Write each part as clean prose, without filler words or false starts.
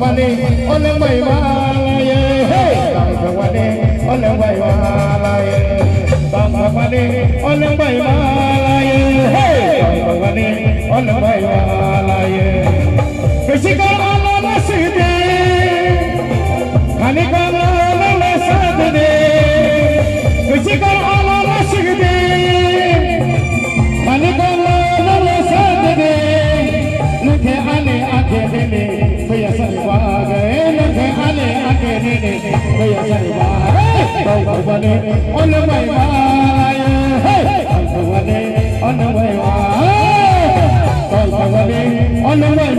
Wani, Ole Waywalaye, Tong Wani, Ole Waywalaye, Tong Wani, Ole Waywalaye, Tong Wani, Ole Waywalaye. Kishika ala naside, Hanika ala nasade, Kishika ala naside, Hanika ala nasade. Look at Ale Akene, Faya Sariwaga, look at Ale Akene, Faya Sariwaga, Tawabane, on the way, Tawabane, on the way, Tawabane, on the way,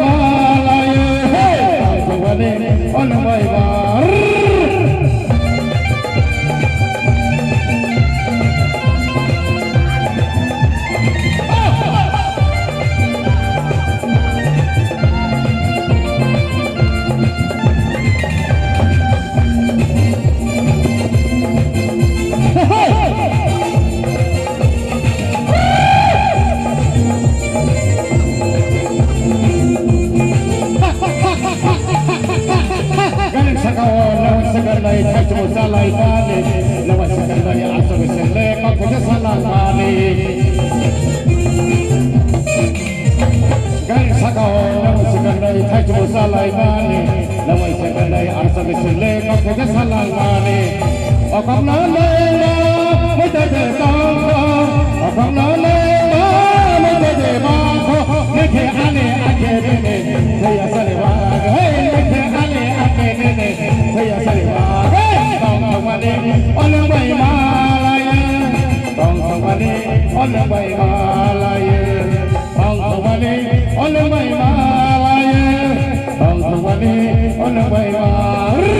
Tawabane, on the way. Sekali kacau salai balik, lewat sekali asal selek, aku salah balik. Gang sakau lewat sekali kacau salai balik, lewat sekali asal selek, aku salah balik. Akam lalela, muda jebako, akam lalela, muda jebako. Leke ane akene, saya sariwaga, leke ane akene, saya sariwaga. Tong Wani, Ole Waywalaye, Tong Wani, Ole Waywalaye, Tong Wani, Ole Waywalaye, Tong Wani, Ole Waywalaye.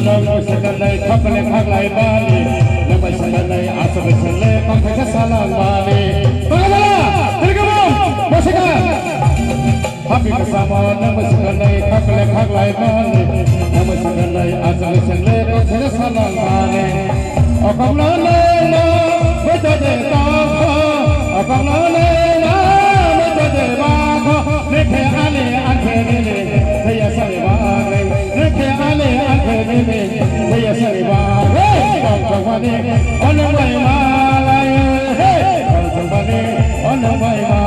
Lalu sekali kapal yang halai balik, lepas sekali asal sekali mangkasa salah balik. Bagaimana? Tergabung, musikan. Habis bersama lepas sekali kapal yang halai balik, lepas sekali asal sekali mangkasa salah balik. Akam lalela, berjaya tako. Akam lalela, berjaya bako. Leke ale akene, saya sariwaga. Leke ale akene, saya sariwaga. Tong Wani, Ole Waywalaye, Tong Wani, Ole Waywalaye.